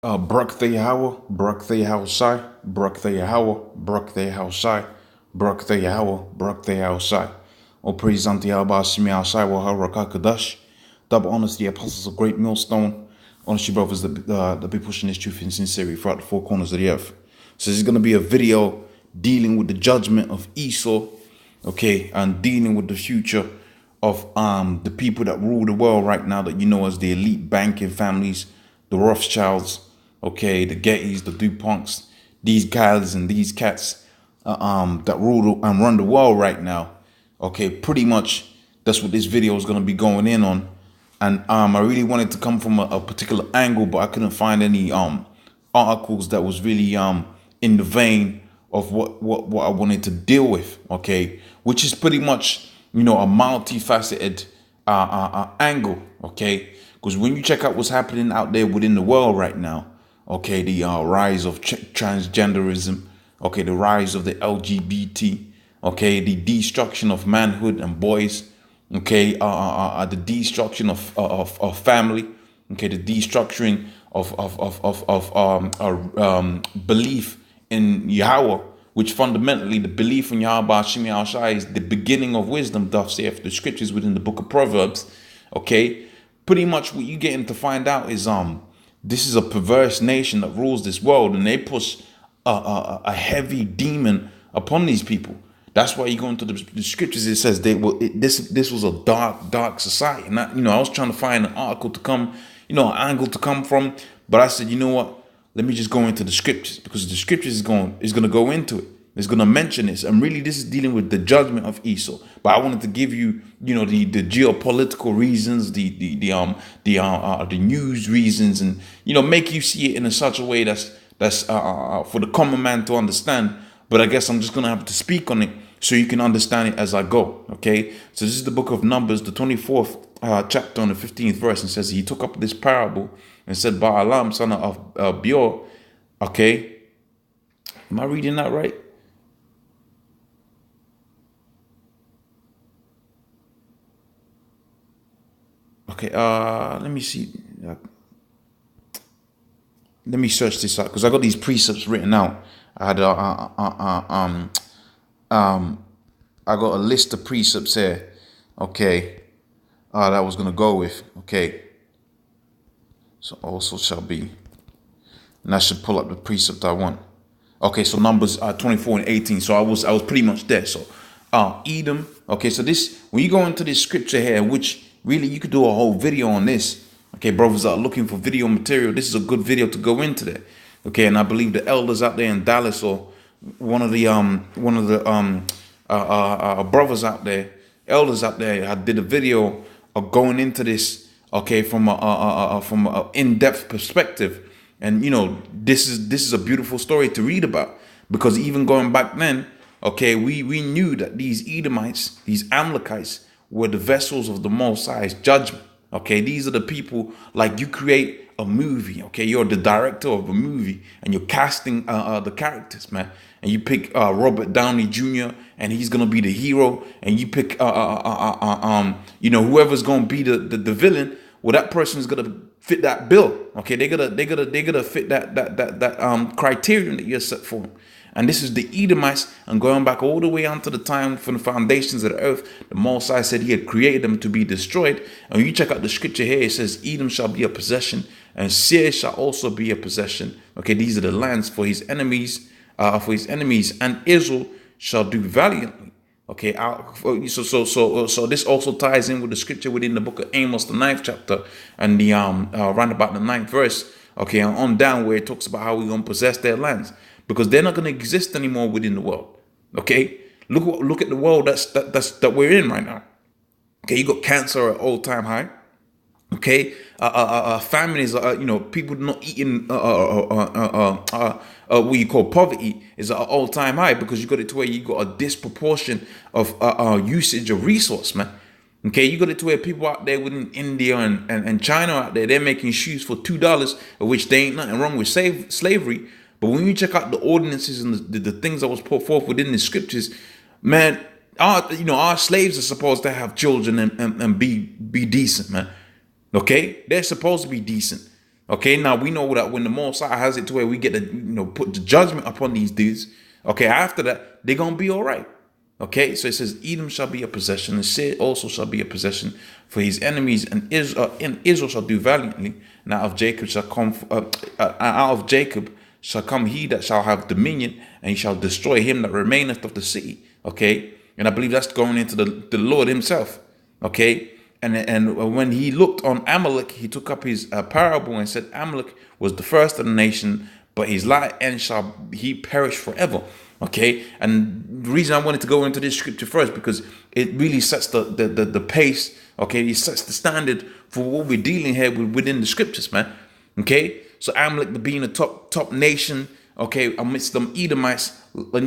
Barak the Yahweh, Barak the Yahushai, Barak the Yahweh, Barak the Yahushai, Barak the Yahweh, Barak the Yahushai. All praise unto Yahweh, Shemi Yahushai, Wahar Rakakadash. Double honors to the apostles of Great Millstone. Honest you brothers that be pushing this truth in sincerity throughout the four corners of the earth. So this is going to be a video dealing with the judgment of Esau, okay, and dealing with the future of the people that rule the world right now that you know as the elite banking families, the Rothschilds, okay, the Gettys, the DuPonts, these guys and these cats that rule and run the world right now. Okay, pretty much that's what this video is going to be going in on. And I really wanted to come from a particular angle, but I couldn't find any articles that was really in the vein of what I wanted to deal with, okay, which is pretty much, you know, a multifaceted angle, okay, because when you check out what's happening out there within the world right now, okay, the rise of transgenderism, okay, the rise of the LGBT, okay, the destruction of manhood and boys, okay, the destruction of family, okay, the destructuring of belief in Yahweh, which fundamentally the belief in Yahweh Shemi Yahushai is the beginning of wisdom, thus saith the scriptures within the book of Proverbs. Okay, pretty much what you getting to find out is this is a perverse nation that rules this world, and they push a heavy demon upon these people. That's why you go into the scriptures. It says this was a dark society. And I was trying to find an article to come, an angle to come from, but I said, you know what? Let me just go into the scriptures, because the scriptures is going to go into it. It's going to mention this, and really, this is dealing with the judgment of Esau. But I wanted to give you, the geopolitical reasons, the news reasons, and make you see it in such a way that's for the common man to understand. But I guess I'm just going to have to speak on it so you can understand it as I go. Okay, so this is the book of Numbers, the 24th chapter, on the 15th verse, and says he took up this parable and said, Balaam, son of Beor. Okay, am I reading that right? Okay, let me see. Let me search this out, because I got these precepts written out. I had I got a list of precepts here. Okay, that I was gonna go with. Okay, so also shall be, and I should pull up the precept I want. Okay, so Numbers 24 and 18. So I was pretty much there. So Edom. Okay, so this, when you go into this scripture here, which really you could do a whole video on this. Okay, brothers are looking for video material. This is a good video to go into there. Okay, and I believe the elders out there in Dallas, or one of the brothers out there, elders out there, I did a video of going into this. Okay, from a in-depth perspective. And this is a beautiful story to read about, because even going back then, okay, we knew that these Edomites, these Amalekites, were the vessels of the Most High's judgment. Okay, these are the people, like you create a movie. Okay, you're the director of a movie, and you're casting the characters, man. And you pick Robert Downey Jr. and he's gonna be the hero, and you pick whoever's gonna be the villain. Well, that person is gonna fit that bill. Okay, they gotta fit that criterion that you're set for them. And this is the Edomites, and going back all the way onto the time from the foundations of the earth, the Most High said he had created them to be destroyed. And when you check out the scripture here, it says Edom shall be a possession, and Seir shall also be a possession. Okay, these are the lands for his enemies, and Israel shall do valiantly. Okay, so this also ties in with the scripture within the book of Amos, the 9th chapter, and the around about the 9th verse. Okay, and on down, where it talks about how we're gonna possess their lands, because they're not gonna exist anymore within the world. Okay, look at the world that we're in right now. Okay, you got cancer at all-time high. Okay, families, people not eating, what you call poverty is at an all-time high, because you got it to where you got a disproportion of usage of resource, man. Okay, you got it to where people out there within India and China out there, they're making shoes for $2, of which there ain't nothing wrong with slavery. But when you check out the ordinances and the things that was put forth within the scriptures, man, our slaves are supposed to have children and be decent, man. Okay, they're supposed to be decent. Okay, now we know that when the Most High has it to where we get to, put the judgment upon these dudes. Okay, after that, they're gonna be all right. Okay, so it says, Edom shall be a possession, and Seir also shall be a possession for his enemies, and Israel shall do valiantly. And out of Jacob shall come, he that shall have dominion, and he shall destroy him that remaineth of the city. Okay, and I believe that's going into the Lord himself. Okay, and when he looked on Amalek, he took up his parable and said, Amalek was the first of the nation, but his light end shall he perish forever. Okay, and the reason I wanted to go into this scripture first, because it really sets the pace. Okay, it sets the standard for what we're dealing here within the scriptures, man. Okay, so Amalek being a top nation, okay, amidst them Edomites, which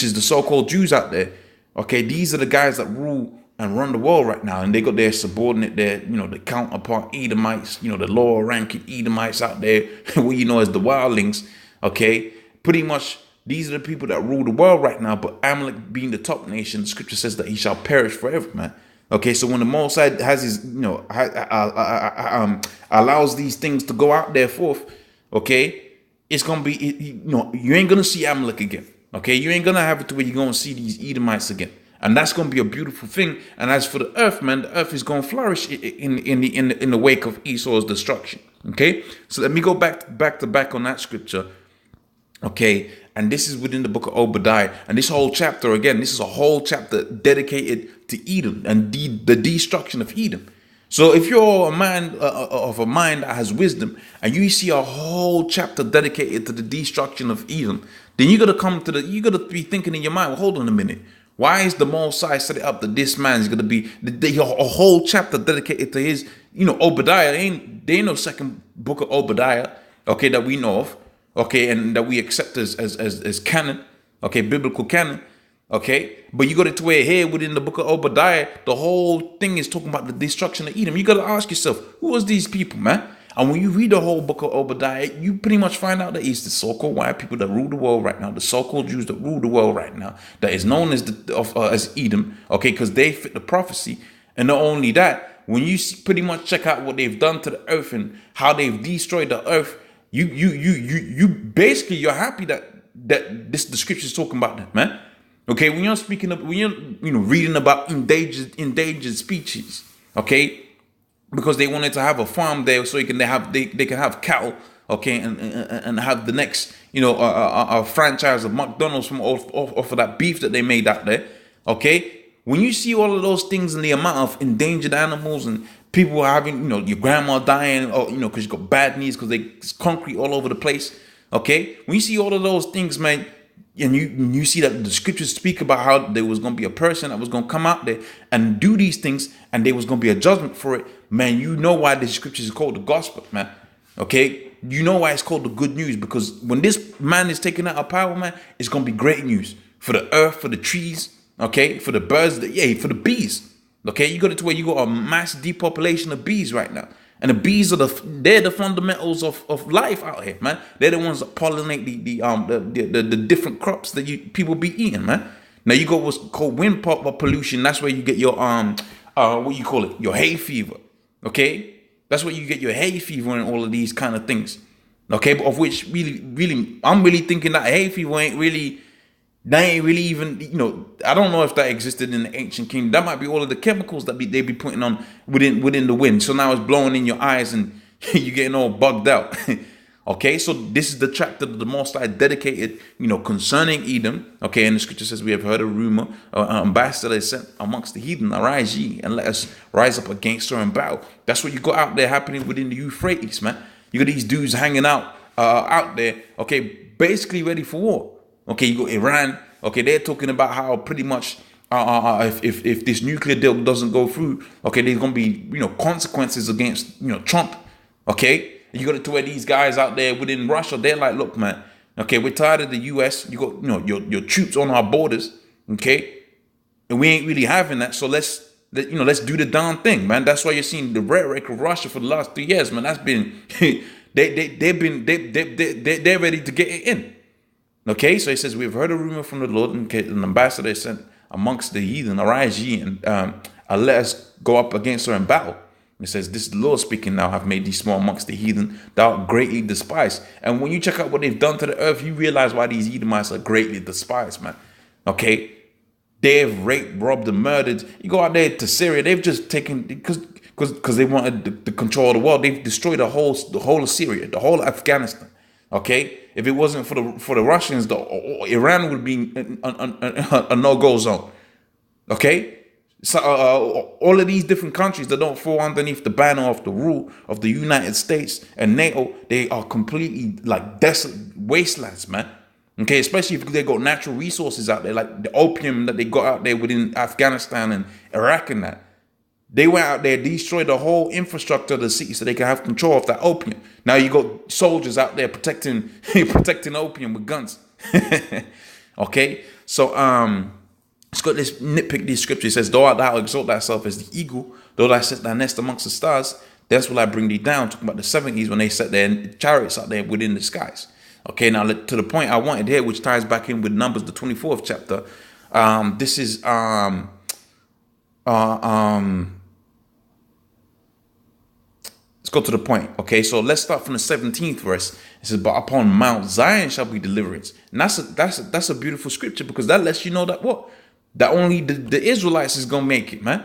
is the so-called Jews out there. Okay, these are the guys that rule and run the world right now, and they got their subordinate, the counterpart Edomites, the lower ranking Edomites out there, what as the wildlings. Okay, pretty much these are the people that rule the world right now. But Amalek being the top nation, the scripture says that he shall perish forever, man. Okay, so when the Most High has his, allows these things to go out there forth, okay, it's gonna be, you ain't gonna see Amalek again. Okay, you ain't gonna have it to where you're gonna see these Edomites again. And that's going to be a beautiful thing. And as for the earth, man, the earth is going to flourish in the wake of Esau's destruction. Okay, so let me go back on that scripture. Okay, and this is within the book of Obadiah, and this whole chapter, again, this is a whole chapter dedicated to Edom and the destruction of Edom. So if you're a man of a mind that has wisdom, and you see a whole chapter dedicated to the destruction of Edom, then you gotta be thinking in your mind, well, hold on a minute. Why is the Most High set it up that this man is going to be a whole chapter dedicated to his, Obadiah? There ain't no second book of Obadiah, okay, that we know of, okay, and that we accept as canon, okay, biblical canon, okay. But you got it to where here within the book of Obadiah, the whole thing is talking about the destruction of Edom. You got to ask yourself, who was these people, man? And when you read the whole book of Obadiah, you pretty much find out that it's the so-called white people that rule the world right now, the so-called Jews that rule the world right now, that is known as as Edom, okay, because they fit the prophecy. And not only that, when you pretty much check out what they've done to the earth and how they've destroyed the earth, you basically, you're happy that the scripture is talking about that, man. Okay, when you're reading about endangered species, okay, because they wanted to have a farm there so they can have cattle, okay, and have the next a franchise of McDonald's from off of that beef that they made out there. Okay, when you see all of those things and the amount of endangered animals and people having your grandma dying or because you got bad knees because there's concrete all over the place. Okay, when you see all of those things, man, and you see that the scriptures speak about how there was going to be a person that was going to come out there and do these things, and there was going to be a judgment for it, man. You know why the scriptures is called the gospel, man. Okay, you know why it's called the good news, because when this man is taken out of power, man, it's going to be great news for the earth, for the trees, okay, for the birds, for the bees. Okay, you got it to where you got a mass depopulation of bees right now. And the bees are they're the fundamentals of life out here, man. They're the ones that pollinate the different crops that people be eating, man. Now you got what's called wind pollution. That's where you get your what you call it, your hay fever. Okay, that's where you get your hay fever and all of these kind of things. Okay, but of which really, I'm really thinking that hay fever ain't really even, I don't know if that existed in the ancient kingdom. That might be all of the chemicals that they be putting on within the wind. So now it's blowing in your eyes and you're getting all bugged out. Okay, so this is the chapter that the Most High dedicated, concerning Edom. Okay, and the scripture says, we have heard a rumor, an ambassador is sent amongst the heathen. Arise ye and let us rise up against her and battle. That's what you got out there happening within the Euphrates, man. You got these dudes hanging out there, okay, basically ready for war. Okay, you got Iran. Okay, they're talking about how pretty much if this nuclear deal doesn't go through, okay, there's gonna be consequences against Trump. Okay, you got it to where these guys out there within Russia, they're like, look, man. Okay, we're tired of the U.S. You got your troops on our borders. Okay, and we ain't really having that. So let's do the darn thing, man. That's why you're seeing the rhetoric of Russia for the last 3 years, man. That's been they're ready to get it in. Okay, so he says, we've heard a rumor from the Lord, and an ambassador is sent amongst the heathen. Arise ye and let us go up against her in battle. It says, this is the Lord speaking now, have made these small amongst the heathen, thou art greatly despised. And when you check out what they've done to the earth, you realize why these Edomites are greatly despised, man. Okay? They've raped, robbed, and murdered. You go out there to Syria, they've just taken, because they wanted the control of the world, they've destroyed the whole of Syria, the whole of Afghanistan. Okay? If it wasn't for the Russians, Iran would be a no-go zone. Okay? So all of these different countries that don't fall underneath the banner of the rule of the United States and NATO, they are completely like desolate wastelands, man. Okay, especially if they got natural resources out there, like the opium that they got out there within Afghanistan and Iraq and that. They went out there, destroyed the whole infrastructure of the city so they can have control of that opium. Now you got soldiers out there protecting opium with guns. Okay, so it's got this nitpick, this scripture. It says, though art thou exalt thyself as the eagle, though thou set thy nest amongst the stars, that's will I bring thee down. Talking about the 70s when they set their chariots out there within the skies. Okay, now to the point I wanted here, which ties back in with Numbers, the 24th chapter. This is let's go to the point. Okay, so let's start from the 17th verse. It says, but upon Mount Zion shall be deliverance. And that's a beautiful scripture, because that lets you know that what? That only the Israelites is gonna make it, man.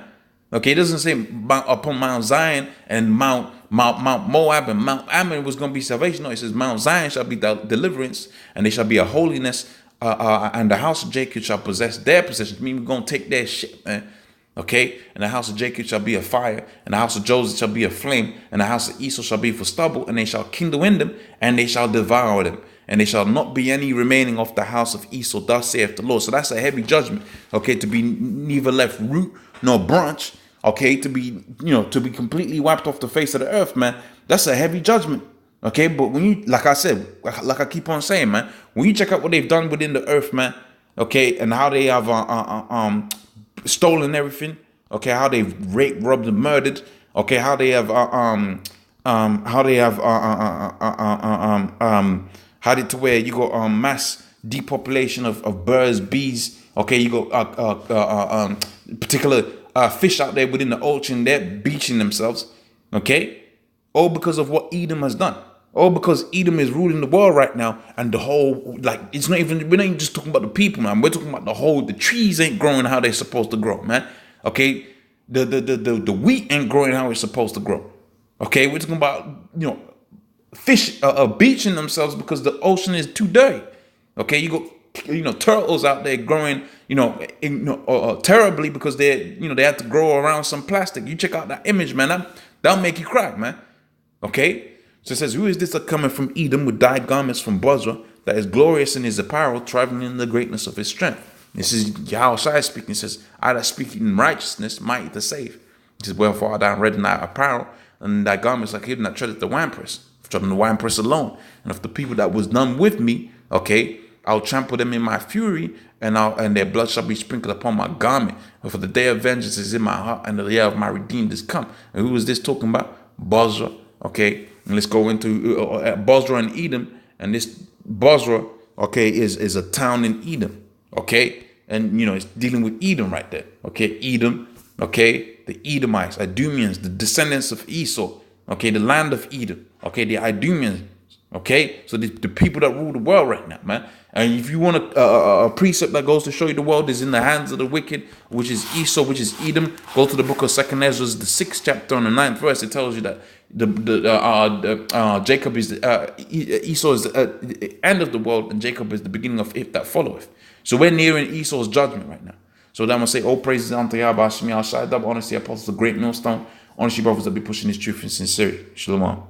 Okay, it doesn't say upon Mount Zion and Mount Moab and Mount Ammon was gonna be salvation. No, it says Mount Zion shall be deliverance, and they shall be a holiness, and the house of Jacob shall possess their possessions. I mean, we're gonna take their shit, man. Okay, and the house of Jacob shall be a fire, and the house of Joseph shall be a flame, and the house of Esau shall be for stubble, and they shall kindle in them, and they shall devour them, and there shall not be any remaining of the house of Esau, thus saith the Lord. So that's a heavy judgment, okay, to be neither left root nor branch, okay, to be completely wiped off the face of the earth, man. That's a heavy judgment, okay. But when you, like I said, like I keep on saying, man, when you check out what they've done within the earth, man, okay, and how they have stolen everything, okay, how they've raped, robbed, and murdered, okay, how they have had it to where you got mass depopulation of birds, bees, okay, you got particular fish out there within the ocean, they're beaching themselves, okay, all because of what Edom has done. All because Edom is ruling the world right now, and the whole, like, it's not even, we're not even just talking about the people, man. We're talking about the trees ain't growing how they're supposed to grow, man. Okay, the wheat ain't growing how it's supposed to grow. Okay, we're talking about, fish beaching themselves because the ocean is too dirty. Okay, you got, turtles out there growing, terribly because they have to grow around some plastic. You check out that image, man. That'll make you cry, man. Okay. So it says, who is this that cometh from Edom with dyed garments from Bozrah, that is glorious in his apparel, traveling in the greatness of his strength? This is Yahushua speaking. It says, I that speak in righteousness, mighty to save. It says, wherefore art thou red in thy apparel, and thy garments like him that treadeth the winepress, treading the winepress alone. And of the people that was done with me, okay, I'll trample them in my fury, and their blood shall be sprinkled upon my garment. And for the day of vengeance is in my heart, and the year of my redeemed is come. And who is this talking about? Bozrah, okay. And let's go into Bozrah and Edom. And this Bozrah, okay, is a town in Edom, okay? And, it's dealing with Edom right there, okay? Edom, okay? The Edomites, Idumeans, the descendants of Esau, okay? The land of Edom, okay? The Idumeans, okay? So the people that rule the world right now, man. And if you want a precept that goes to show you the world is in the hands of the wicked, which is Esau, which is Edom, go to the book of 2nd Ezra, the 6th chapter on the 9th verse. It tells you that Jacob is Esau is the end of the world, and Jacob is the beginning of it that followeth. So we're nearing Esau's judgment right now. So then I'm gonna say, all praises unto Yahweh, Shemi Al Shaddai, honestly, apostles, the great millstone, honestly, brothers that be pushing this truth in sincerity. Shalom.